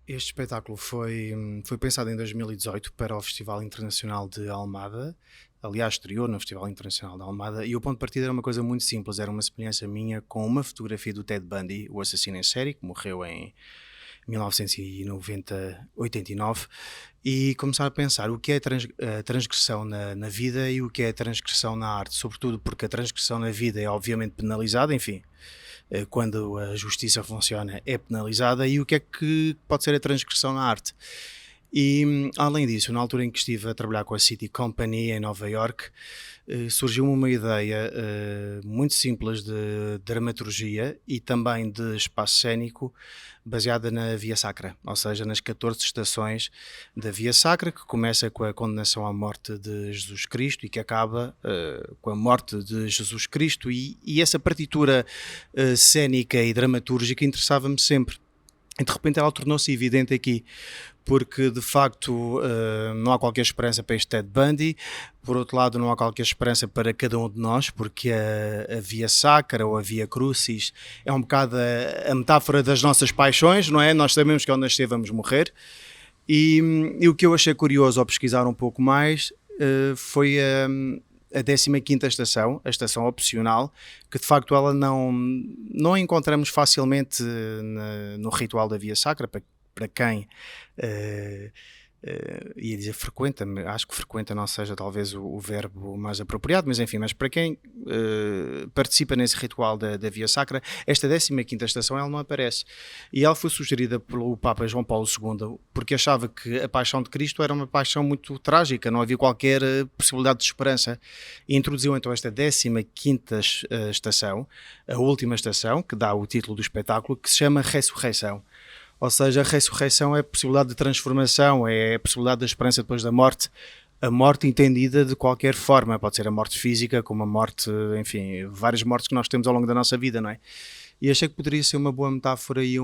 Este espetáculo foi pensado em 2018 para o Festival Internacional de Almada. Aliás, estreou no Festival Internacional de Almada. E o ponto de partida era uma coisa muito simples. Era uma semelhança minha com uma fotografia do Ted Bundy, o assassino em série, que morreu em 1990, 89. E começar a pensar o que é a transgressão na vida e o que é a transgressão na arte. Sobretudo porque a transgressão na vida é obviamente penalizada, enfim, quando a justiça funciona é penalizada, e o que é que pode ser a transgressão na arte. E além disso, na altura em que estive a trabalhar com a City Company em Nova York, surgiu-me uma ideia muito simples de dramaturgia e também de espaço cênico baseada na Via Sacra, ou seja, nas 14 estações da Via Sacra, que começa com a condenação à morte de Jesus Cristo e que acaba com a morte de Jesus Cristo, e essa partitura cênica e dramatúrgica interessava-me sempre. E de repente ela tornou-se evidente aqui, porque de facto não há qualquer esperança para este Ted Bundy. Por outro lado, não há qualquer esperança para cada um de nós, porque a Via Sacra ou a Via Crucis é um bocado a metáfora das nossas paixões, não é? Nós sabemos que ao nascer vamos morrer. E o que eu achei curioso ao pesquisar um pouco mais foi a 15ª estação, a estação opcional, que de facto ela não encontramos facilmente no ritual da Via Sacra, para quem ia dizer frequenta, acho que frequenta não seja talvez o verbo mais apropriado, mas enfim, mas para quem participa nesse ritual da Via Sacra, esta 15ª estação ela não aparece, e ela foi sugerida pelo Papa João Paulo II, porque achava que a paixão de Cristo era uma paixão muito trágica, não havia qualquer possibilidade de esperança, e introduziu então esta 15ª estação, a última estação, que dá o título do espetáculo, que se chama Ressurreição. Ou seja, a ressurreição é a possibilidade de transformação, é a possibilidade da esperança depois da morte. A morte entendida de qualquer forma, pode ser a morte física, como a morte, enfim, várias mortes que nós temos ao longo da nossa vida, não é? E achei que poderia ser uma boa metáfora e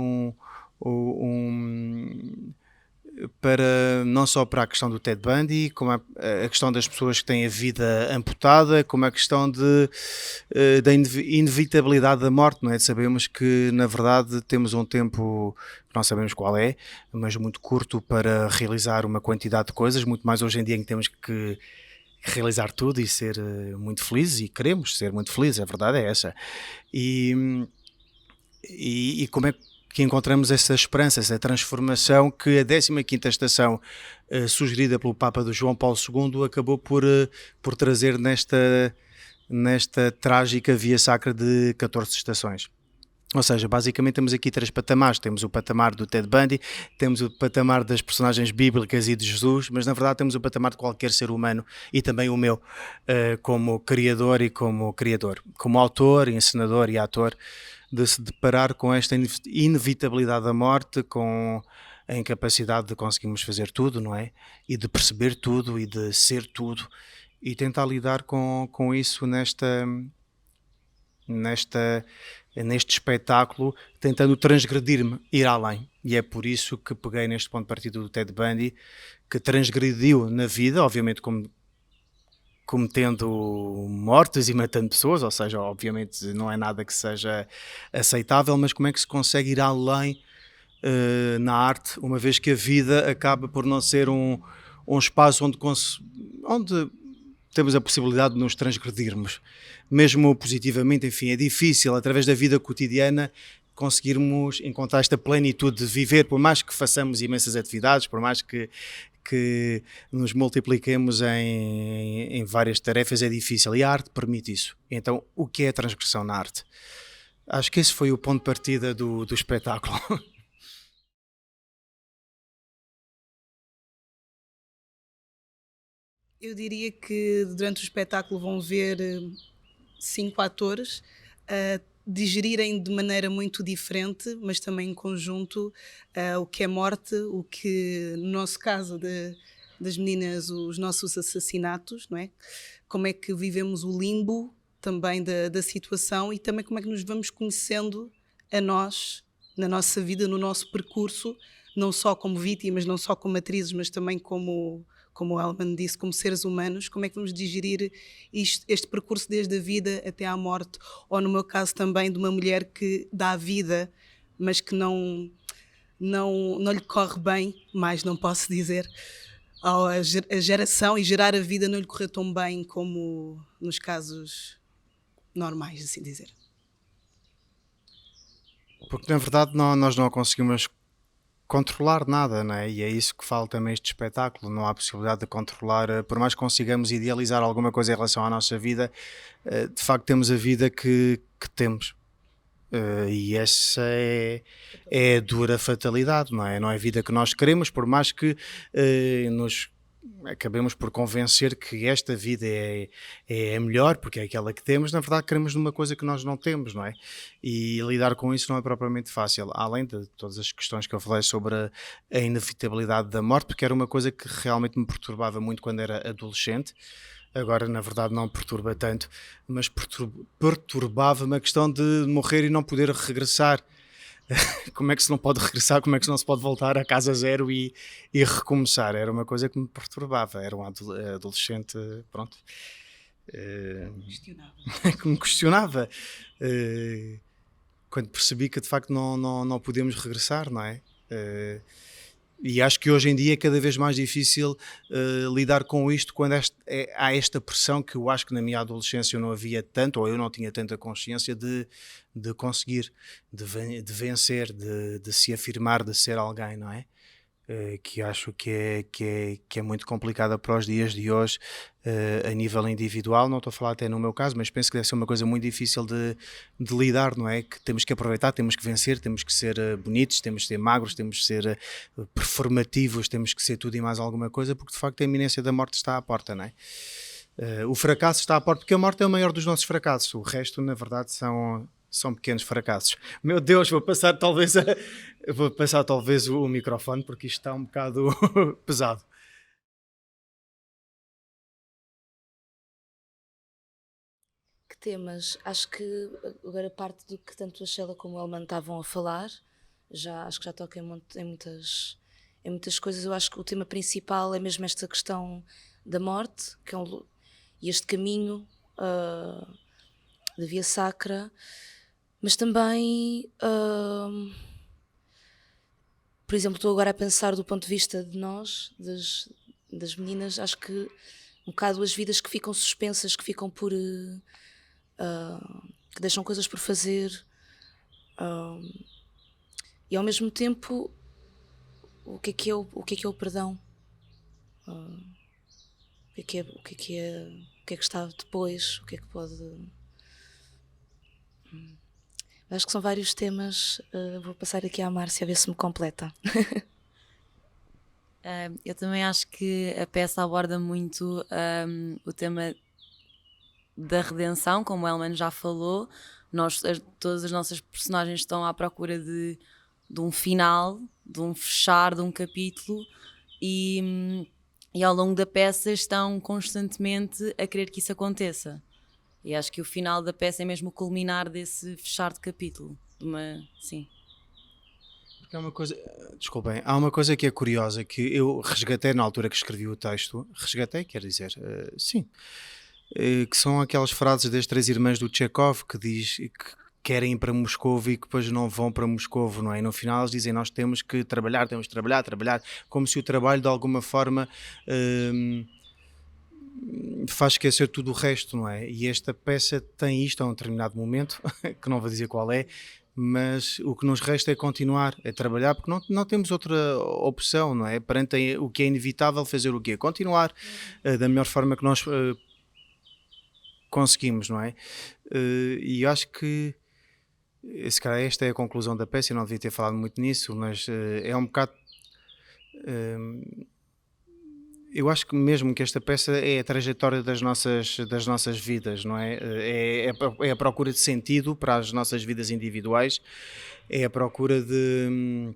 para, não só para a questão do Ted Bundy, como a questão das pessoas que têm a vida amputada, como a questão da inevitabilidade da morte, não é? Sabemos que, na verdade, temos um tempo que não sabemos qual é, mas muito curto para realizar uma quantidade de coisas, muito mais hoje em dia em que temos que realizar tudo e ser muito felizes, e queremos ser muito felizes, a verdade é essa. E como é que encontramos essa esperança, essa transformação que a 15ª estação, sugerida pelo Papa do João Paulo II, acabou por trazer nesta trágica Via Sacra de 14 estações. Ou seja, basicamente temos aqui 3 patamares. Temos o patamar do Ted Bundy, temos o patamar das personagens bíblicas e de Jesus, mas na verdade temos o patamar de qualquer ser humano, e também o meu, como criador e como criador, como autor, encenador e ator, de se deparar com esta inevitabilidade da morte, com a incapacidade de conseguirmos fazer tudo, não é? E de perceber tudo e de ser tudo, e tentar lidar com isso neste espetáculo, tentando transgredir-me, ir além. E é por isso que peguei neste ponto de partida do Ted Bundy, que transgrediu na vida, obviamente cometendo mortes e matando pessoas, ou seja, obviamente não é nada que seja aceitável, mas como é que se consegue ir além na arte, uma vez que a vida acaba por não ser um espaço onde temos a possibilidade de nos transgredirmos, mesmo positivamente. Enfim, é difícil, através da vida cotidiana, conseguirmos encontrar esta plenitude de viver, por mais que façamos imensas atividades, por mais que nos multipliquemos em várias tarefas, é difícil, e a arte permite isso. Então, o que é a transgressão na arte? Acho que esse foi o ponto de partida do espetáculo. Eu diria que durante o espetáculo vão ver 5 atores a digerirem de maneira muito diferente, mas também em conjunto, o que é morte, o que, no nosso caso das meninas, os nossos assassinatos, não é? Como é que vivemos o limbo também da situação, e também como é que nos vamos conhecendo a nós, na nossa vida, no nosso percurso, não só como vítimas, não só como atrizes, mas também como o Elman disse, como seres humanos. Como é que vamos digerir este percurso desde a vida até à morte, ou no meu caso também de uma mulher que dá a vida, mas que não lhe corre bem, mais não posso dizer, a geração e gerar a vida não lhe correu tão bem como nos casos normais, assim dizer. Porque na verdade nós não conseguimos controlar nada, não é? E é isso que fala também este espetáculo. Não há possibilidade de controlar, por mais que consigamos idealizar alguma coisa em relação à nossa vida, de facto temos a vida que temos. E essa é a dura fatalidade, não é? Não é a vida que nós queremos, por mais que nos acabemos por convencer que esta vida é a melhor, porque é aquela que temos, na verdade queremos numa coisa que nós não temos, não é? E lidar com isso não é propriamente fácil, além de todas as questões que eu falei sobre a inevitabilidade da morte, porque era uma coisa que realmente me perturbava muito quando era adolescente. Agora, na verdade, não me perturba tanto, mas perturbava-me a questão de morrer e não poder regressar. Como é que se não pode regressar? Como é que se não se pode voltar a casa zero e recomeçar? Era uma coisa que me perturbava. Era um adolescente, pronto, que me questionava. Quando percebi que de facto não podemos regressar, não é? E acho que hoje em dia é cada vez mais difícil lidar com isto quando há esta pressão que eu acho que na minha adolescência eu não havia tanto, ou eu não tinha tanta consciência de conseguir, de vencer, de se afirmar, de ser alguém, não é? Que acho que é muito complicada para os dias de hoje a nível individual. Não estou a falar até no meu caso, mas penso que deve ser uma coisa muito difícil de lidar, não é? Que temos que aproveitar, temos que vencer, temos que ser bonitos, temos que ser magros, temos que ser performativos, temos que ser tudo e mais alguma coisa, porque de facto a iminência da morte está à porta, não é? O fracasso está à porta, porque a morte é o maior dos nossos fracassos. O resto, na verdade, são pequenos fracassos. Meu Deus, vou passar talvez o microfone, porque isto está um bocado pesado. Que temas? Acho que agora parte do que tanto a Sheila como o Elman estavam a falar, acho que já toca em muitas coisas. Eu acho que o tema principal é mesmo esta questão da morte, e este caminho da via sacra, mas também, por exemplo, estou agora a pensar do ponto de vista de nós, das meninas, acho que um bocado as vidas que ficam suspensas, que ficam por... que deixam coisas por fazer, e ao mesmo tempo o que é que é o perdão, o que é que está depois, o que é que pode... Acho que são vários temas. Vou passar aqui à Márcia a ver se me completa. Eu também acho que a peça aborda muito o tema da redenção, como o Elman já falou. Todas as nossas personagens estão à procura de um final, de um fechar de um capítulo, e ao longo da peça estão constantemente a querer que isso aconteça. E acho que o final da peça é mesmo o culminar desse fechar de capítulo. Sim. Porque desculpem, há uma coisa que é curiosa, que eu resgatei na altura que escrevi o texto, quer dizer, sim, que são aquelas frases das três irmãs do Chekhov que diz que querem ir para Moscovo e que depois não vão para Moscovo, não é? E no final eles dizem, nós temos que trabalhar, como se o trabalho de alguma forma faz esquecer tudo o resto, não é? E esta peça tem isto a um determinado momento, que não vou dizer qual é, mas o que nos resta é continuar a trabalhar, porque não temos outra opção, não é? Perante o que é inevitável, fazer o quê? Continuar da melhor forma que nós conseguimos, não é? E eu acho que se calhar esta é a conclusão da peça. Eu não devia ter falado muito nisso, mas é um bocado... eu acho que mesmo que esta peça é a trajetória das nossas vidas, não é? É a procura de sentido para as nossas vidas individuais, é a procura de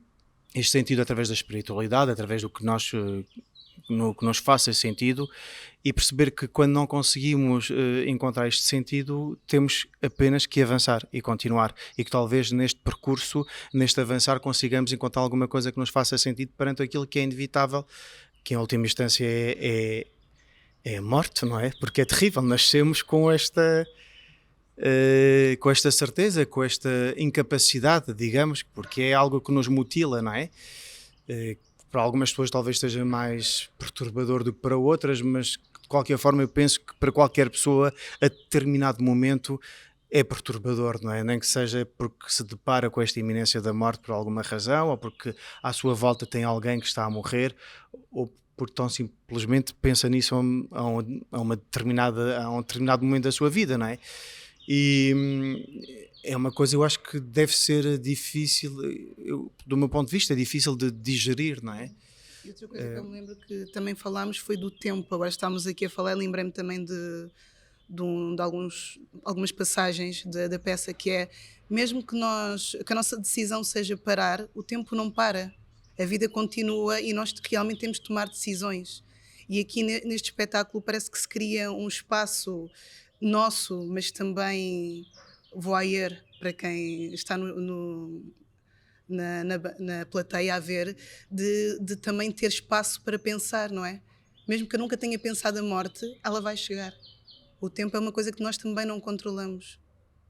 este sentido através da espiritualidade, através do que no que nos faça sentido, e perceber que quando não conseguimos encontrar este sentido, temos apenas que avançar e continuar, e que talvez neste percurso, neste avançar, consigamos encontrar alguma coisa que nos faça sentido perante aquilo que é inevitável, que em última instância é a morte, não é? Porque é terrível, nascemos com esta com esta certeza, com esta incapacidade, digamos, porque é algo que nos mutila, não é? Para algumas pessoas talvez seja mais perturbador do que para outras, mas de qualquer forma eu penso que para qualquer pessoa a determinado momento é perturbador, não é? Nem que seja porque se depara com esta iminência da morte por alguma razão, ou porque à sua volta tem alguém que está a morrer, ou porque tão simplesmente pensa nisso a um determinado momento da sua vida, não é? E é uma coisa, eu acho que deve ser difícil, do meu ponto de vista, é difícil de digerir, não é? E outra coisa que eu me lembro que também falámos foi do tempo. Agora estamos aqui a falar, lembrei-me também de algumas passagens da peça, que é, mesmo que a nossa decisão seja parar, o tempo não para. A vida continua e nós realmente temos de tomar decisões. E aqui neste espetáculo parece que se cria um espaço nosso, mas também voyeur, para quem está na plateia a ver, de também ter espaço para pensar, não é? Mesmo que eu nunca tenha pensado a morte, ela vai chegar. O tempo é uma coisa que nós também não controlamos.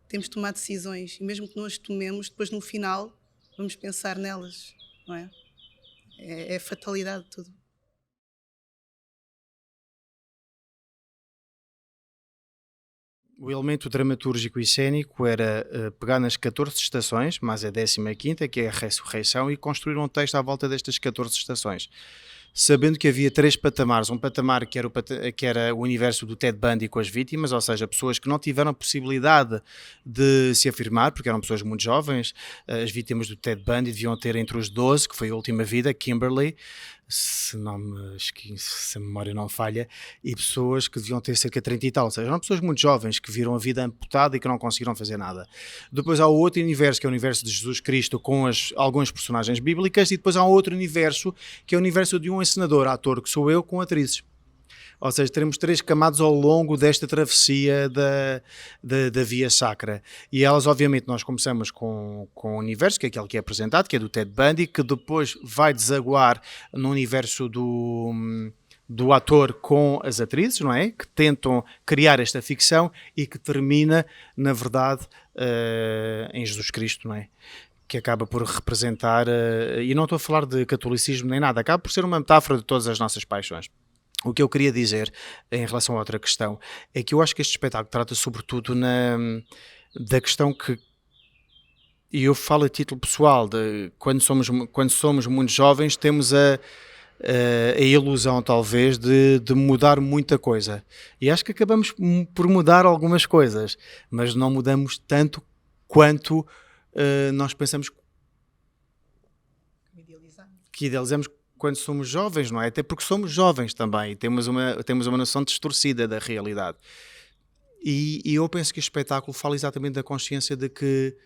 Temos de tomar decisões, e mesmo que nós tomemos, depois no final vamos pensar nelas, não é? É a fatalidade de tudo. O elemento dramatúrgico e cênico era pegar nas 14 estações, mais a 15ª, que é a ressurreição, e construir um texto à volta destas 14 estações. Sabendo que havia 3 patamares, um patamar que era o universo do Ted Bundy com as vítimas, ou seja, pessoas que não tiveram possibilidade de se afirmar, porque eram pessoas muito jovens. As vítimas do Ted Bundy deviam ter entre os 12, que foi a última vida, Kimberly, se a memória não falha, e pessoas que deviam ter cerca de 30 e tal, ou seja, eram pessoas muito jovens que viram a vida amputada e que não conseguiram fazer nada. Depois há o outro universo, que é o universo de Jesus Cristo, com alguns personagens bíblicas, e depois há um outro universo, que é o universo de um encenador, ator, que sou eu, com atrizes. Ou seja, teremos 3 camadas ao longo desta travessia da Via Sacra. E elas, obviamente, nós começamos com o universo, que é aquele que é apresentado, que é do Ted Bundy, que depois vai desaguar no universo do ator com as atrizes, não é? Que tentam criar esta ficção e que termina, na verdade, em Jesus Cristo, não é? Que acaba por representar, e não estou a falar de catolicismo nem nada, acaba por ser uma metáfora de todas as nossas paixões. O que eu queria dizer em relação a outra questão é que eu acho que este espetáculo trata sobretudo da questão que, e eu falo a título pessoal, de quando somos muito jovens temos a ilusão talvez de mudar muita coisa, e acho que acabamos por mudar algumas coisas, mas não mudamos tanto quanto nós pensamos que idealizamos quando somos jovens, não é? Até porque somos jovens também e temos uma noção distorcida da realidade. E eu penso que este espetáculo fala exatamente da consciência de que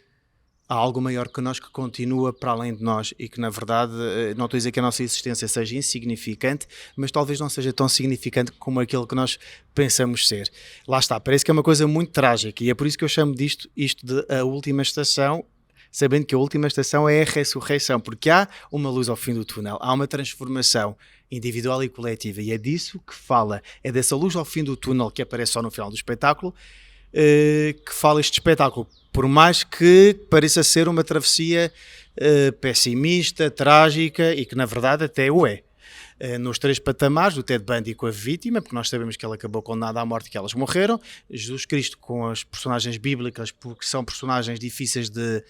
há algo maior que nós que continua para além de nós e que, na verdade, não estou a dizer que a nossa existência seja insignificante, mas talvez não seja tão significante como aquilo que nós pensamos ser. Lá está, parece que é uma coisa muito trágica, e é por isso que eu chamo isto de a última estação, sabendo que a última estação é a ressurreição, porque há uma luz ao fim do túnel, há uma transformação individual e coletiva, e é disso que fala, é dessa luz ao fim do túnel que aparece só no final do espetáculo, que fala este espetáculo, por mais que pareça ser uma travessia pessimista, trágica, e que na verdade até o é. Nos 3 patamares, do Ted Bundy com a vítima, porque nós sabemos que ele acabou condenado à morte e que elas morreram, Jesus Cristo com as personagens bíblicas, porque são personagens difíceis de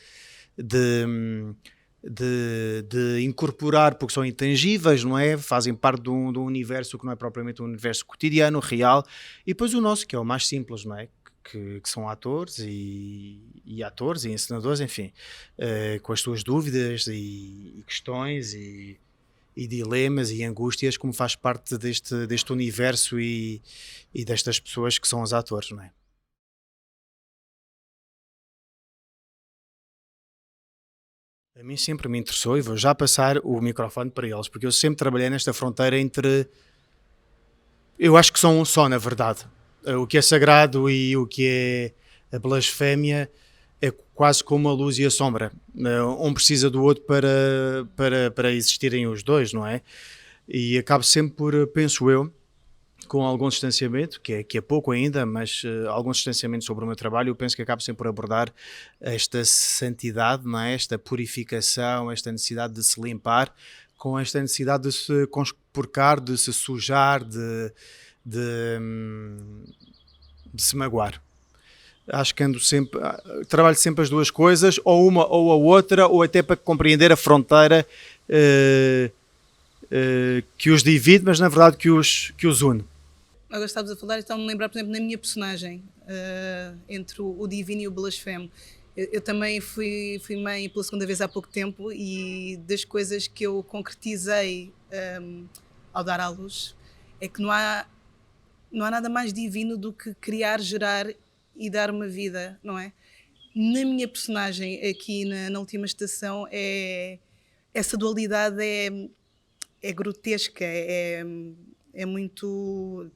incorporar, porque são intangíveis, não é? Fazem parte de um universo que não é propriamente um universo cotidiano, real, e depois o nosso, que é o mais simples, não é? Que são atores e atores e encenadores, enfim, com as suas dúvidas e questões e dilemas e angústias, como faz parte deste universo e destas pessoas que são os atores, não é? A mim sempre me interessou, e vou já passar o microfone para eles, porque eu sempre trabalhei nesta fronteira entre... Eu acho que são um só, na verdade. O que é sagrado e o que é a blasfémia é quase como a luz e a sombra. Um precisa do outro para existirem os dois, não é? E acabo sempre por, penso eu, com algum distanciamento, que é pouco ainda, mas algum distanciamento sobre o meu trabalho. Eu penso que acabo sempre por abordar esta santidade, não é? Esta purificação, esta necessidade de se limpar, com esta necessidade de se conspurcar, de se sujar, de, hum, de se magoar. Acho que ando sempre, trabalho sempre as duas coisas, ou uma ou a outra, ou até para compreender a fronteira que os divide, mas na verdade que os une. Agora estavas a falar, então me lembrar, por exemplo, na minha personagem, entre o divino e o blasfemo. Eu também fui mãe pela segunda vez há pouco tempo, e das coisas que eu concretizei ao dar à luz é que não há nada mais divino do que criar, gerar e dar uma vida, não é? Na minha personagem aqui na última estação, essa dualidade é grotesca, tem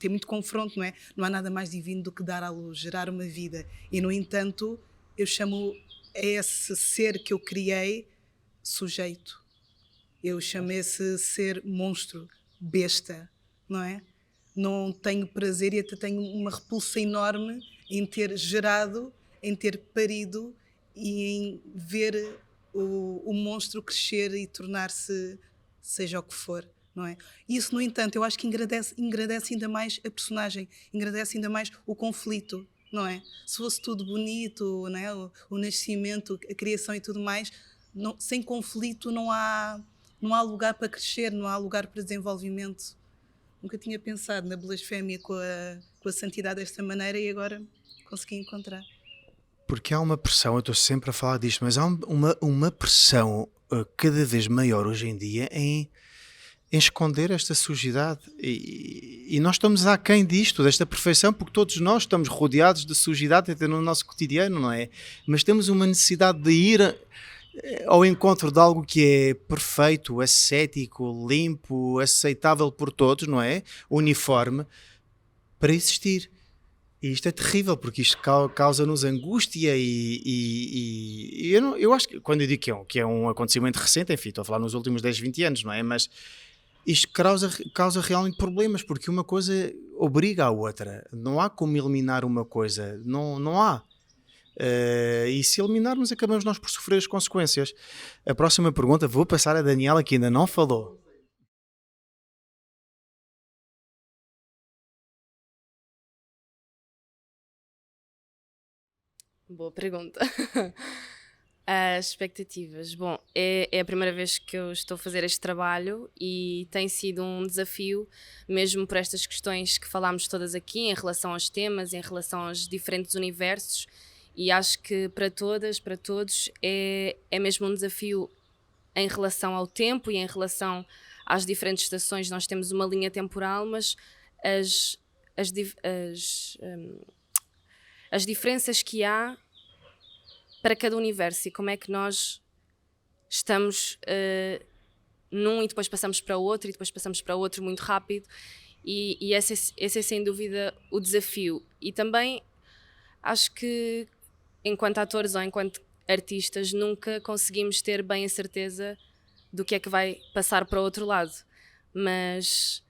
muito confronto, não é? Não há nada mais divino do que dar à luz, gerar uma vida. E, no entanto, eu chamo a esse ser que eu criei sujeito. Eu chamo esse ser monstro, besta, não é? Não tenho prazer e até tenho uma repulsa enorme em ter gerado, em ter parido e em ver o monstro crescer e tornar-se seja o que for, não é? Isso, no entanto, eu acho que engrandece ainda mais a personagem, engrandece ainda mais o conflito, não é? Se fosse tudo bonito, não é? O nascimento, a criação e tudo mais, sem conflito não há lugar para crescer, não há lugar para desenvolvimento. Nunca tinha pensado na blasfémia com a santidade desta maneira e agora consegui encontrar. Porque há uma pressão, eu estou sempre a falar disto, mas há uma pressão cada vez maior hoje em dia em esconder esta sujidade, e nós estamos aquém disto, desta perfeição, porque todos nós estamos rodeados de sujidade até no nosso cotidiano, não é? Mas temos uma necessidade de ir ao encontro de algo que é perfeito, ascético, limpo, aceitável por todos, não é? Uniforme, para existir. E isto é terrível, porque isto causa-nos angústia e eu acho que, quando eu digo que é um acontecimento recente, enfim, estou a falar nos últimos 10, 20 anos, não é? Mas isto causa realmente problemas, porque uma coisa obriga a outra. Não há como eliminar uma coisa, não há. E se eliminarmos, acabamos nós por sofrer as consequências. A próxima pergunta vou passar a Daniela, que ainda não falou. Boa pergunta. As expectativas. Bom, é a primeira vez que eu estou a fazer este trabalho e tem sido um desafio, mesmo por estas questões que falámos todas aqui, em relação aos temas, em relação aos diferentes universos, e acho que para todas, para todos, é mesmo um desafio em relação ao tempo e em relação às diferentes estações. Nós temos uma linha temporal, mas as diferenças que há para cada universo e como é que nós estamos num e depois passamos para outro e depois passamos para outro muito rápido, e esse é sem dúvida o desafio. E também acho que enquanto atores ou enquanto artistas nunca conseguimos ter bem a certeza do que é que vai passar para o outro lado, mas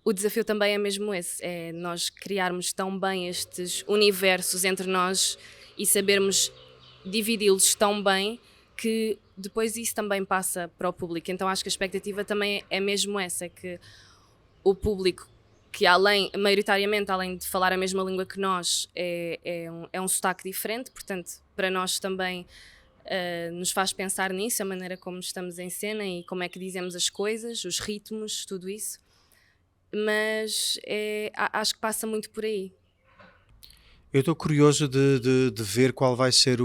o desafio também é mesmo esse, é nós criarmos tão bem estes universos entre nós e sabermos dividi-los tão bem que depois isso também passa para o público. Então acho que a expectativa também é mesmo essa, é que o público, que maioritariamente, além de falar a mesma língua que nós, é um sotaque diferente, portanto para nós também nos faz pensar nisso, a maneira como estamos em cena e como é que dizemos as coisas, os ritmos, tudo isso. Mas acho que passa muito por aí. Eu estou curioso de ver qual vai ser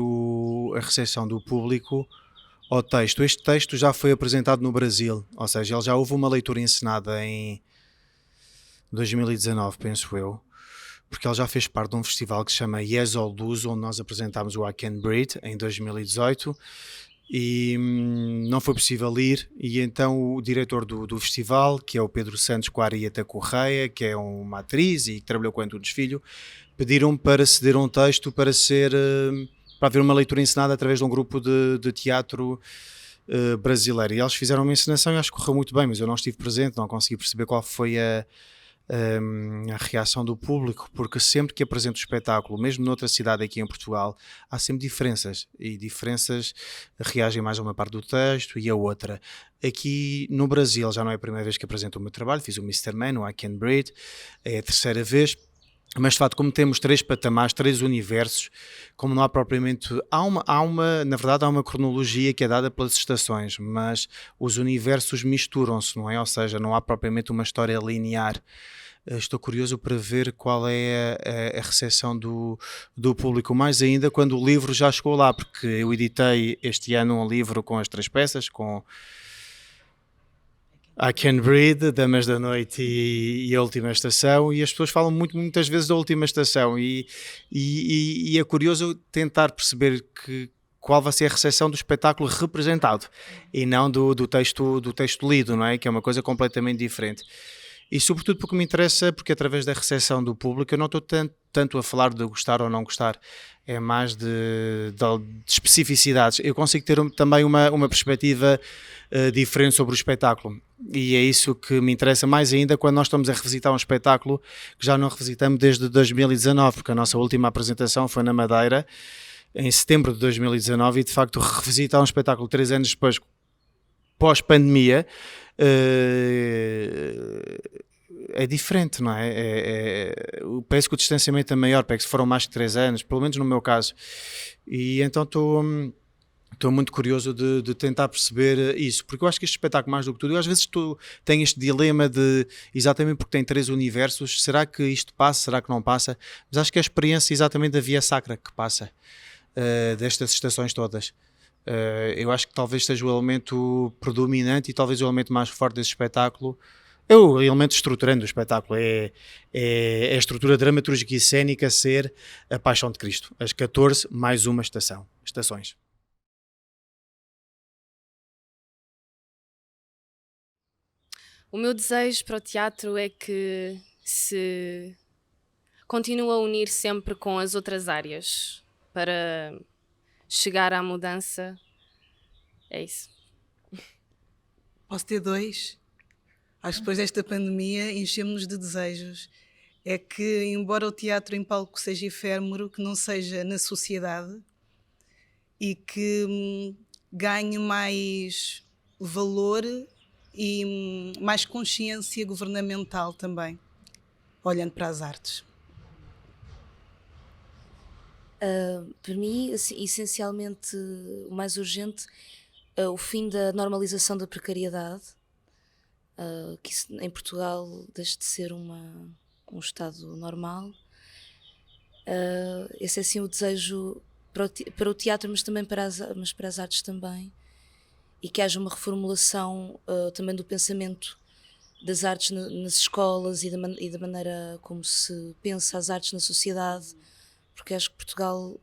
a recepção do público ao texto. Este texto já foi apresentado no Brasil, ou seja, ele já houve uma leitura encenada em 2019, penso eu, porque ele já fez parte de um festival que se chama Yes All Luz, onde nós apresentámos o I Can Breathe em 2018, e não foi possível ir, e então o diretor do festival, que é o Pedro Santos com a Arieta Correia, que é uma atriz e que trabalhou com Antunes Filho, pediram para ceder um texto para haver uma leitura encenada através de um grupo de teatro brasileiro, e eles fizeram uma encenação e acho que correu muito bem, mas eu não estive presente, não consegui perceber qual foi a a reação do público, porque sempre que apresento o espetáculo, mesmo noutra cidade aqui em Portugal, há sempre diferenças, e diferenças reagem mais a uma parte do texto e a outra. Aqui no Brasil já não é a primeira vez que apresento o meu trabalho, fiz o Mr. Man, o I Can Breathe, é a terceira vez. Mas de facto, como temos 3 patamares, 3 universos, como não há propriamente. Na verdade, há uma cronologia que é dada pelas estações, mas os universos misturam-se, não é? Ou seja, não há propriamente uma história linear. Estou curioso para ver qual é a recepção do público, mais ainda quando o livro já chegou lá, porque eu editei este ano um livro com as 3 peças, com I Can Breathe, Damas da Noite e A Última Estação, e as pessoas falam muitas vezes da Última Estação, e é curioso tentar perceber qual vai ser a recepção do espetáculo representado e não do texto lido, não é? Que é uma coisa completamente diferente. E sobretudo porque me interessa, porque através da recepção do público eu não estou tanto a falar de gostar ou não gostar, é mais de especificidades. Eu consigo ter também uma perspectiva diferente sobre o espetáculo, e é isso que me interessa mais ainda quando nós estamos a revisitar um espetáculo que já não revisitamos desde 2019, porque a nossa última apresentação foi na Madeira em setembro de 2019, e de facto revisitar um espetáculo 3 anos depois, pós-pandemia, é diferente, não é? Parece que o distanciamento é maior, parece que foram mais de 3 anos, pelo menos no meu caso, e então estou muito curioso de tentar perceber isso, porque eu acho que este espetáculo, mais do que tudo, eu às vezes tenho este dilema de, exatamente porque tem 3 universos, será que isto passa, será que não passa? Mas acho que é a experiência exatamente da Via Sacra que passa, destas estações todas. Eu acho que talvez seja o elemento predominante e talvez o elemento mais forte desse espetáculo. É o elemento estruturante do espetáculo, é a estrutura dramatúrgica e cênica ser a Paixão de Cristo, as 14 mais uma estações. O meu desejo para o teatro é que se continue a unir sempre com as outras áreas para chegar à mudança. É isso. Posso ter 2? Acho que depois desta pandemia enchemos-nos de desejos. É que, embora o teatro em palco seja efêmero, que não seja na sociedade, e que ganhe mais valor e mais consciência governamental também, olhando para as artes. Para mim, assim, essencialmente, o mais urgente é o fim da normalização da precariedade, que isso, em Portugal deixe de ser um estado normal. Esse é assim o desejo para o teatro, mas também para as artes também, e que haja uma reformulação também do pensamento das artes nas escolas e da maneira como se pensa as artes na sociedade, porque acho que Portugal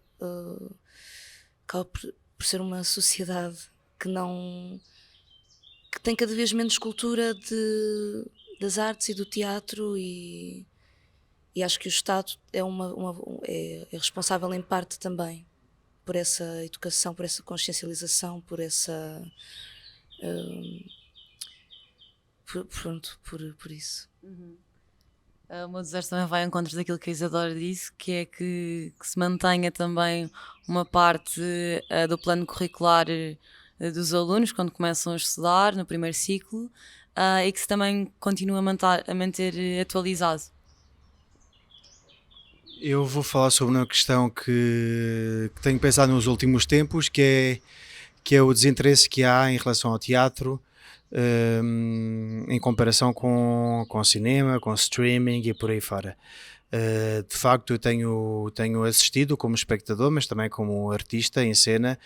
acaba por ser uma sociedade que tem cada vez menos cultura das artes e do teatro, e acho que o Estado é responsável em parte também por essa educação, por essa consciencialização, por essa por isso. O meu desejo também vai ao encontro daquilo que a Isadora disse, que é que se mantenha também uma parte do plano curricular dos alunos quando começam a estudar no primeiro ciclo, e que se também continue a manter atualizado. Eu vou falar sobre uma questão que tenho pensado nos últimos tempos, que é o desinteresse que há em relação ao teatro, em comparação com cinema, com streaming e por aí fora. De facto, eu tenho assistido como espectador, mas também como artista em cena.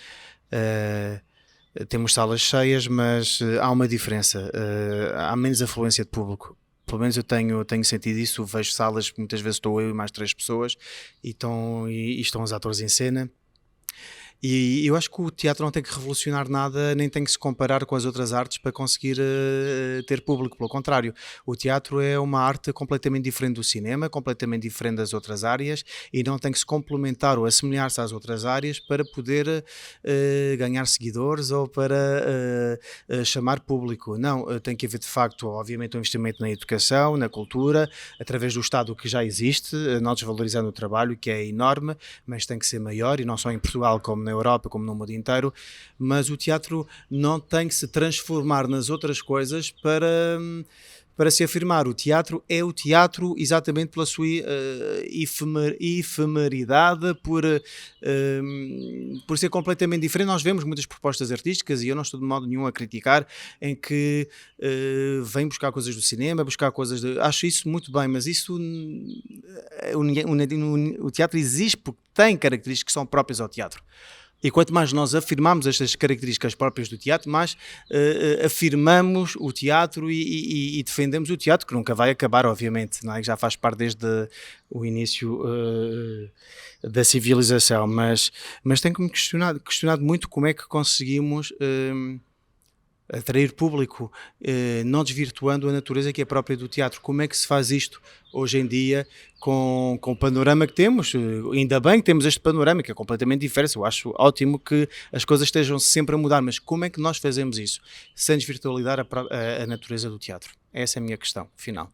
Temos salas cheias, mas há uma diferença, há menos afluência de público. Pelo menos eu tenho sentido isso. Vejo salas que muitas vezes estou eu e mais 3 pessoas, e estão os atores em cena, E eu acho que o teatro não tem que revolucionar nada, nem tem que se comparar com as outras artes para conseguir ter público. Pelo contrário, o teatro é uma arte completamente diferente do cinema, completamente diferente das outras áreas, e não tem que se complementar ou assemelhar-se às outras áreas para poder ganhar seguidores ou para chamar público. Não, tem que haver de facto, obviamente, um investimento na educação, na cultura, através do Estado que já existe, não desvalorizando o trabalho, que é enorme, mas tem que ser maior, e não só em Portugal, como na Europa, como no mundo inteiro. Mas o teatro não tem que se transformar nas outras coisas para se afirmar. O teatro é o teatro exatamente pela sua efemeridade, por ser completamente diferente. Nós vemos muitas propostas artísticas, e eu não estou de modo nenhum a criticar, em que vêm buscar coisas do cinema, buscar coisas acho isso muito bem, mas isso o teatro existe porque tem características que são próprias ao teatro. E quanto mais nós afirmamos estas características próprias do teatro, mais afirmamos o teatro e defendemos o teatro, que nunca vai acabar, obviamente, não é? Já faz parte desde o início da civilização, mas tenho-me questionado muito como é que conseguimos atrair público, não desvirtuando a natureza que é própria do teatro. Como é que se faz isto hoje em dia com o panorama que temos? Ainda bem que temos este panorama, que é completamente diferente. Eu acho ótimo que as coisas estejam sempre a mudar, mas como é que nós fazemos isso sem desvirtualizar a natureza do teatro? Essa é a minha questão final.